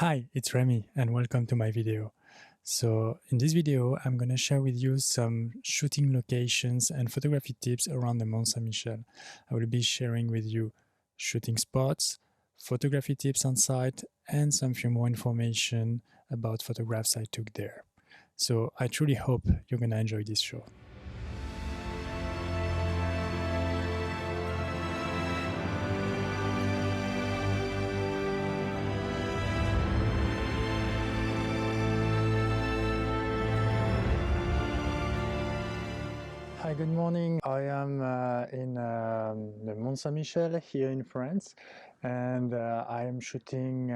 Hi, it's Remy and welcome to my video. So in this video, I'm going to share with you some shooting locations and photography tips around the Mont Saint Michel. I will be sharing with you shooting spots, photography tips on site, and some few more information about photographs I took there. So I truly hope you're going to enjoy this show. Hi, good morning. I am in the Mont Saint Michel here in France, and I am shooting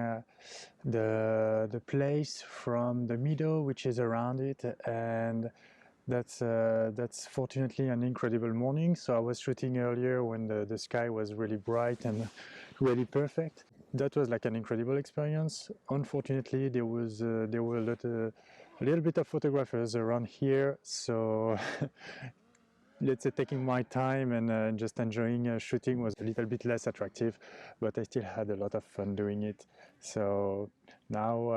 the place from the meadow which is around it, and that's fortunately an incredible morning. So I was shooting earlier when the sky was really bright and really perfect. That was like an incredible experience. Unfortunately, there were a little bit of photographers around here, so let's say taking my time and just enjoying shooting was a little bit less attractive, but I still had a lot of fun doing it. So now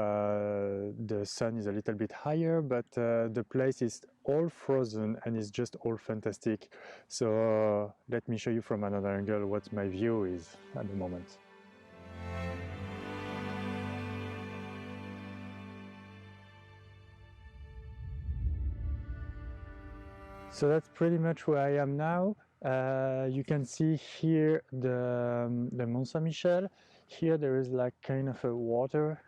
the sun is a little bit higher, but the place is all frozen and it's just all fantastic. So let me show you from another angle what my view is at the moment. So that's pretty much where I am now. You can see here the Mont Saint Michel. Here there is like kind of a water.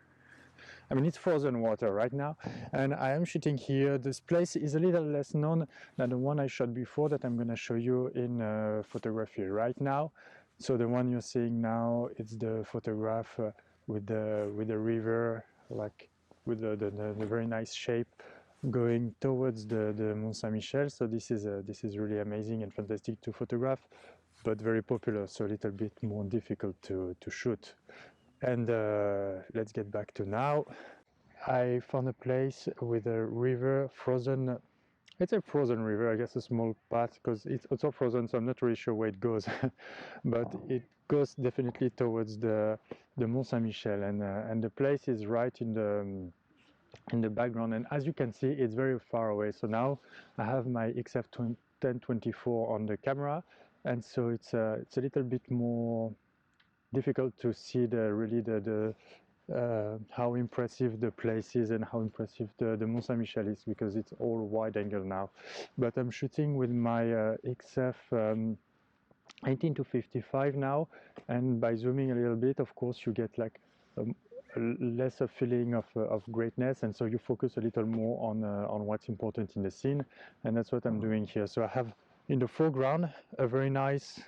I mean, it's frozen water right now, and I am shooting here. This place is a little less known than the one I shot before that I'm going to show you in photography right now. So the one you're seeing now, it's the photograph with the river, like with the very nice shape going towards the Mont Saint Michel. So this is really amazing and fantastic to photograph, but very popular, so a little bit more difficult to shoot. And let's get back to now. I found a place with a river frozen. It's a frozen river, I guess a small path, because it's also frozen, so I'm not really sure where it goes. But it goes definitely towards the Mont Saint Michel, and the place is right in the background, and as you can see, it's very far away. So now I have my XF 1024 on the camera, and so it's a little bit more difficult to see the how impressive the place is and how impressive the Mont Saint Michel is, because it's all wide angle now. But I'm shooting with my XF 18 to 55 now, and by zooming a little bit, of course, you get like less a feeling of greatness, and so you focus a little more on what's important in the scene, and that's what I'm doing here. So I have in the foreground a very nice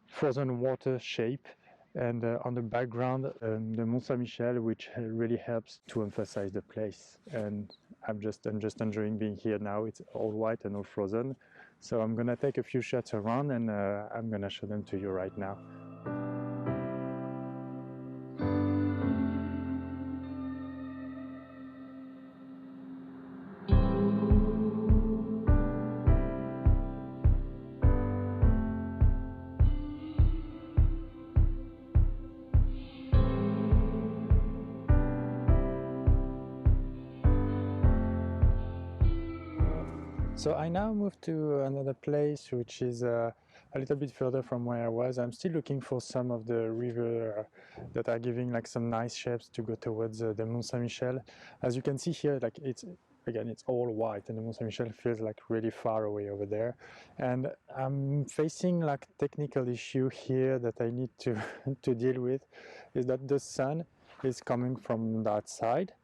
frozen water shape, and on the background the Mont Saint Michel, which really helps to emphasize the place. And I'm just enjoying being here now. It's all white and all frozen, so I'm gonna take a few shots around, and I'm gonna show them to you right now. So I now moved to another place, which is a little bit further from where I was. I'm still looking for some of the river that are giving like some nice shapes to go towards the Mont Saint Michel. As you can see here, like it's all white, and the Mont Saint Michel feels like really far away over there. And I'm facing like technical issue here that I need to to deal with, is that the sun is coming from that side,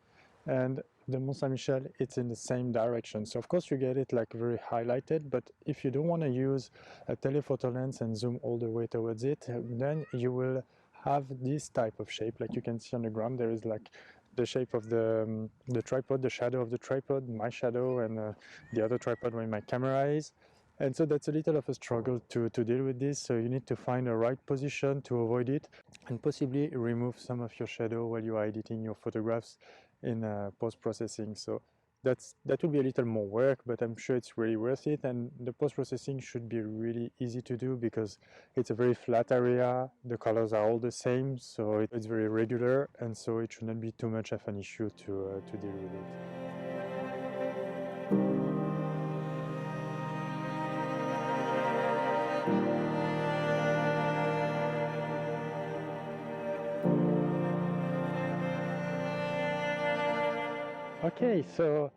and the Mont Saint Michel, it's in the same direction. So of course you get it like very highlighted, but if you don't want to use a telephoto lens and zoom all the way towards it, then you will have this type of shape. Like you can see on the ground, there is like the shape of the tripod, the shadow of the tripod, my shadow, and the other tripod where my camera is. And so that's a little of a struggle to deal with this. So you need to find a right position to avoid it, and possibly remove some of your shadow while you are editing your photographs in post-processing. So that will be a little more work, but I'm sure it's really worth it. And the post-processing should be really easy to do because it's a very flat area. The colors are all the same, so it's very regular, and so it should not be too much of an issue to deal with it. Okay, so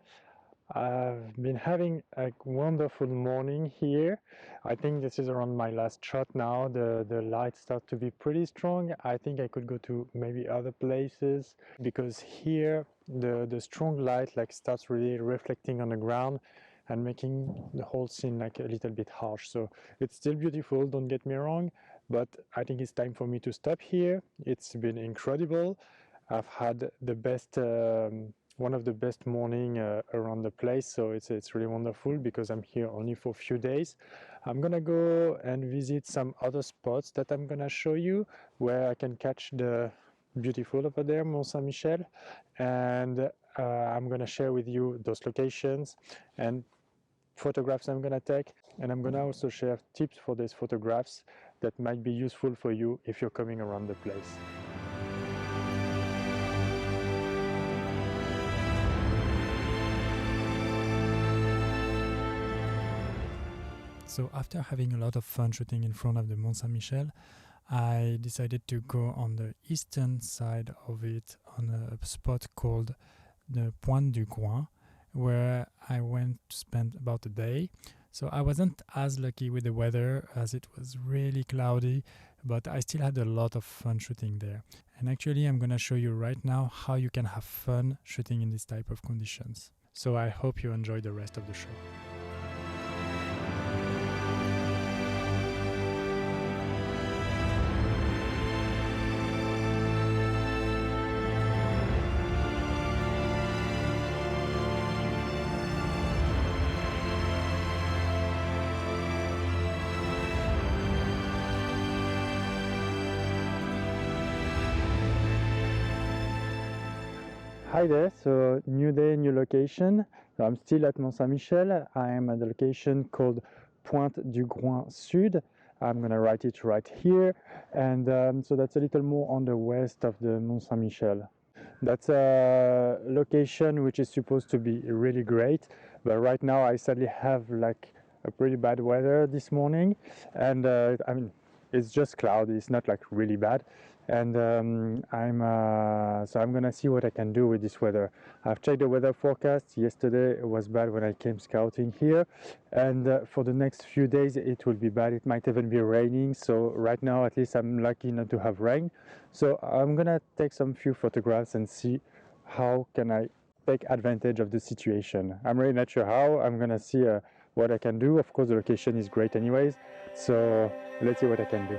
I've been having a wonderful morning here. I think this is around my last shot now. The lights start to be pretty strong. I think I could go to maybe other places because here the strong light like starts really reflecting on the ground and making the whole scene like a little bit harsh. So it's still beautiful, don't get me wrong, but I think it's time for me to stop here. It's been incredible. I've had the best one of the best morning around the place, so it's really wonderful because I'm here only for a few days. I'm gonna go and visit some other spots that I'm gonna show you where I can catch the beautiful over there, Mont Saint Michel, and I'm gonna share with you those locations and photographs I'm gonna take, and I'm gonna also share tips for these photographs that might be useful for you if you're coming around the place. So after having a lot of fun shooting in front of the Mont Saint Michel, I decided to go on the eastern side of it on a spot called the Pointe du Groin, where I went to spend about a day. So I wasn't as lucky with the weather as it was really cloudy, but I still had a lot of fun shooting there. And actually I'm gonna show you right now how you can have fun shooting in this type of conditions. So I hope you enjoy the rest of the show. Hi there, so new day, new location. So I'm still at Mont Saint Michel. I am at the location called Pointe du Groin Sud. I'm gonna write it right here. And so that's a little more on the west of the Mont Saint Michel. That's a location which is supposed to be really great, but right now I sadly have like a pretty bad weather this morning, and I mean it's just cloudy, it's not like really bad, and so I'm gonna see what I can do with this weather. I've checked the weather forecast. Yesterday it was bad when I came scouting here, and for the next few days it will be bad. It might even be raining, so right now at least I'm lucky not to have rain. So I'm gonna take some few photographs and see how can I take advantage of the situation. I'm really not sure how. I'm gonna see what I can do. Of course the location is great anyways, so let's see what I can do.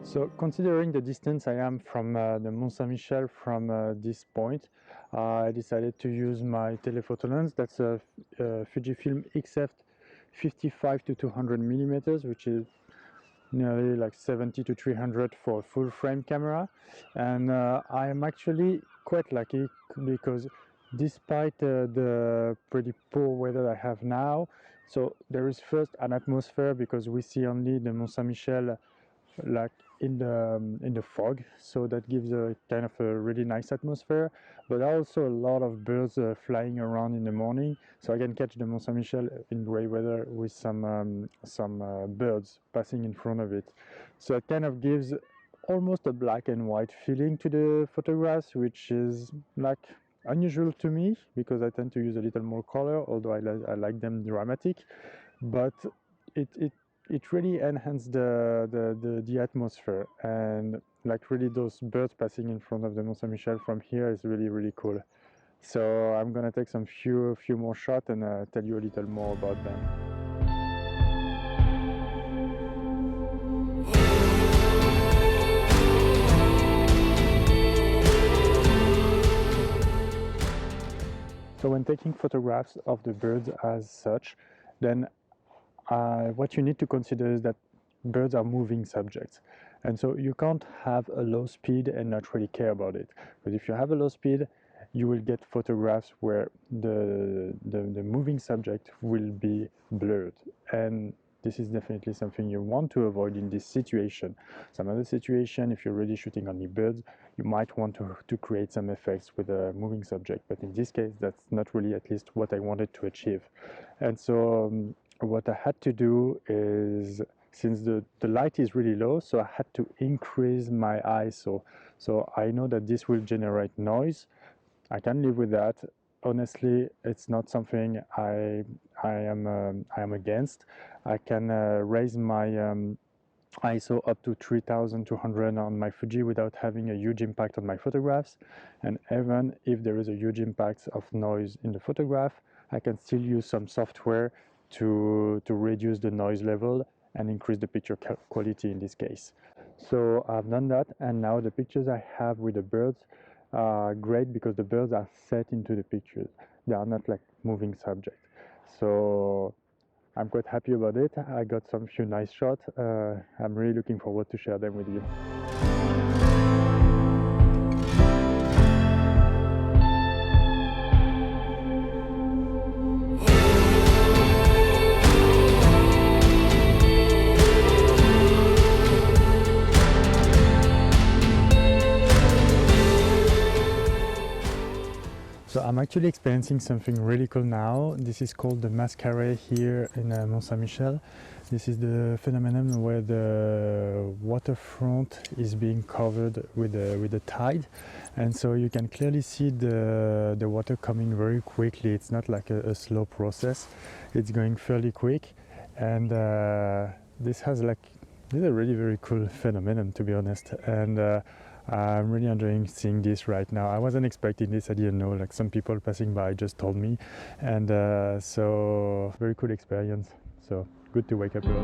So considering the distance I am from the Mont Saint Michel from this point, I decided to use my telephoto lens. That's a Fujifilm XF 55 to 200 millimeters, which is nearly like 70 to 300 for a full frame camera. And I am actually quite lucky because despite the pretty poor weather I have now, so there is first an atmosphere because we see only the Mont Saint Michel like in the fog, so that gives a kind of a really nice atmosphere, but also a lot of birds flying around in the morning, so I can catch the Mont Saint Michel in gray weather with some birds passing in front of it. So it kind of gives almost a black and white feeling to the photographs, which is like unusual to me because I tend to use a little more color, although I like them dramatic, but it really enhanced the atmosphere, and like really those birds passing in front of the Mont Saint Michel from here is really cool. So I'm gonna take some few more shots and tell you a little more about them. taking photographs of the birds as such, then what you need to consider is that birds are moving subjects. And so you can't have a low speed and not really care about it. Because if you have a low speed, you will get photographs where the moving subject will be blurred. And this is definitely something you want to avoid in this situation. Some other situation, if you're really shooting only birds, you might want to create some effects with a moving subject. But in this case, that's not really at least what I wanted to achieve. And so what I had to do is, since the light is really low, so I had to increase my ISO. So I know that this will generate noise. I can live with that. Honestly, it's not something I am against. I can raise my ISO up to 3200 on my Fuji without having a huge impact on my photographs. And even if there is a huge impact of noise in the photograph, I can still use some software to reduce the noise level and increase the picture quality in this case. So I've done that, and now the pictures I have with the birds are great because the birds are set into the pictures. They are not like moving subjects. So I'm quite happy about it. I got some few nice shots. I'm really looking forward to share them with you. So I'm actually experiencing something really cool now. This is called the masquerade here in Mont Saint Michel. This is the phenomenon where the waterfront is being covered with the tide, and so you can clearly see the water coming very quickly. It's not like a slow process. It's going fairly quick, and this is a really very cool phenomenon, to be honest. And I'm really enjoying seeing this right now. I wasn't expecting this. I didn't know. Like, some people passing by just told me, and so very cool experience. So good to wake up early.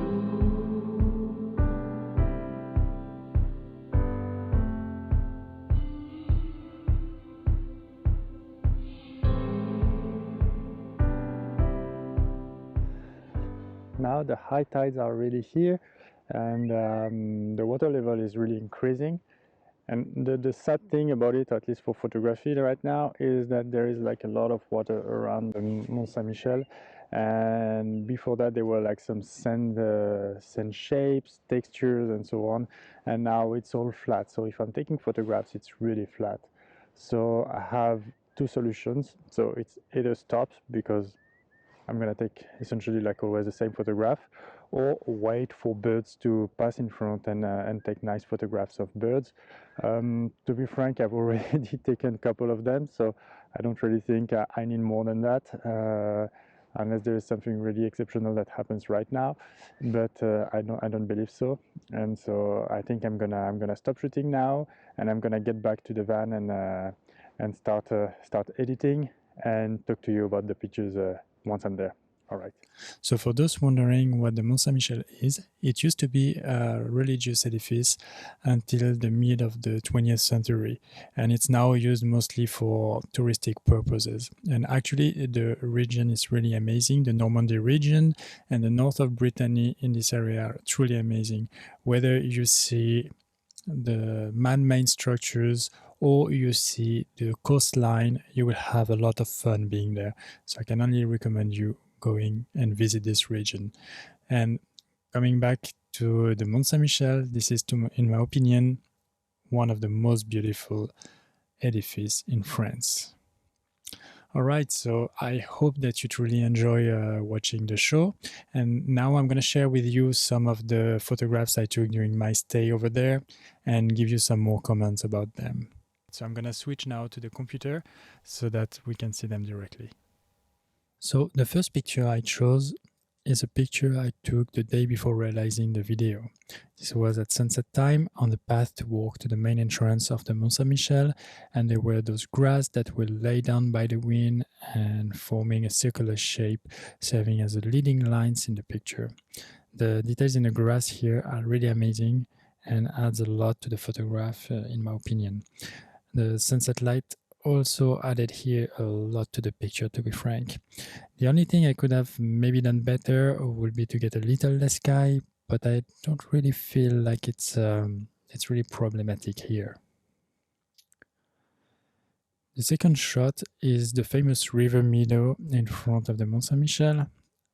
Now the high tides are really here, and the water level is really increasing. And the sad thing about it, at least for photography right now, is that there is like a lot of water around the Mont Saint Michel. And before that, there were like some sand shapes, textures, and so on. And now it's all flat. So if I'm taking photographs, it's really flat. So I have two solutions. So it's either stops, because I'm gonna take essentially like always the same photograph, or wait for birds to pass in front and take nice photographs of birds. To be frank, I've already taken a couple of them, so I don't really think I need more than that, unless there is something really exceptional that happens right now. But I don't believe so, and so I think I'm gonna stop shooting now, and I'm gonna get back to the van and start editing and talk to you about the pictures once I'm there. All right. So for those wondering what the Mont Saint Michel is, it used to be a religious edifice until the mid of the 20th century, and it's now used mostly for touristic purposes. And actually, the region is really amazing. The Normandy region and the north of Brittany in this area are truly amazing. Whether you see the man-made structures or you see the coastline, you will have a lot of fun being there. So I can only recommend you going and visit this region. And coming back to the Mont Saint Michel, this is, in my opinion, one of the most beautiful edifices in France. All right, so I hope that you truly enjoy watching the show. And now I'm going to share with you some of the photographs I took during my stay over there and give you some more comments about them. So I'm going to switch now to the computer so that we can see them directly. So the first picture I chose is a picture I took the day before realizing the video. This was at sunset time on the path to walk to the main entrance of the Mont Saint Michel, and there were those grass that were laid down by the wind and forming a circular shape, serving as the leading lines in the picture. The details in the grass here are really amazing and adds a lot to the photograph, in my opinion. The sunset light also added here a lot to the picture, to be frank. The only thing I could have maybe done better would be to get a little less sky, but I don't really feel like it's really problematic here. The second shot is the famous river meadow in front of the Mont Saint Michel.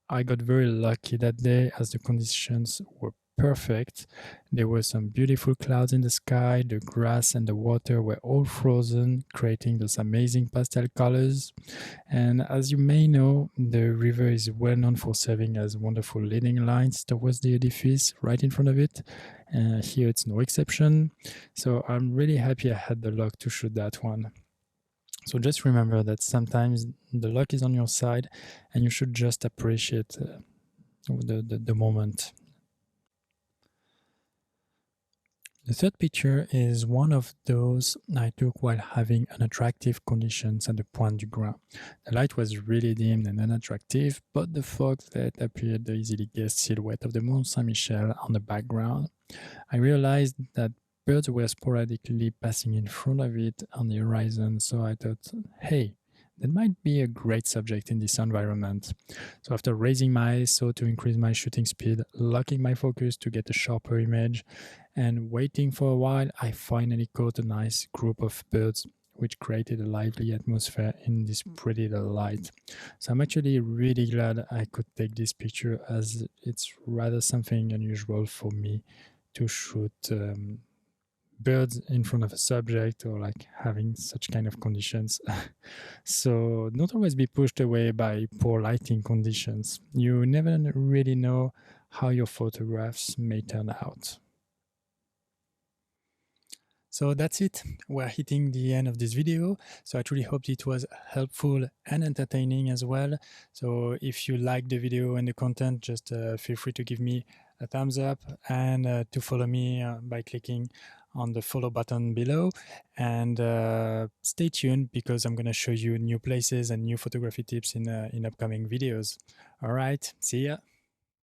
I got very lucky that day as the conditions were perfect. There were some beautiful clouds in the sky, the grass and the water were all frozen, creating those amazing pastel colors. And as you may know, the river is well known for serving as wonderful leading lines towards the edifice right in front of it. Here it's no exception. So I'm really happy I had the luck to shoot that one. So just remember that sometimes the luck is on your side and you should just appreciate the moment. The third picture is one of those I took while having unattractive conditions at the Pointe du Grain. The light was really dim and unattractive, but the fog let appear the easily guessed silhouette of the Mont Saint Michel on the background. I realized that birds were sporadically passing in front of it on the horizon, so I thought, hey, that might be a great subject in this environment. So after raising my ISO to increase my shooting speed, locking my focus to get a sharper image, and waiting for a while, I finally caught a nice group of birds, which created a lively atmosphere in this pretty little light. So I'm actually really glad I could take this picture, as it's rather something unusual for me to shoot birds in front of a subject or like having such kind of conditions. So don't always be pushed away by poor lighting conditions. You never really know how your photographs may turn out. So that's it. We're hitting the end of this video. So I truly hope it was helpful and entertaining as well. So if you like the video and the content, just feel free to give me a thumbs up and to follow me by clicking on the follow button below. And stay tuned because I'm going to show you new places and new photography tips in upcoming videos. All right, see ya.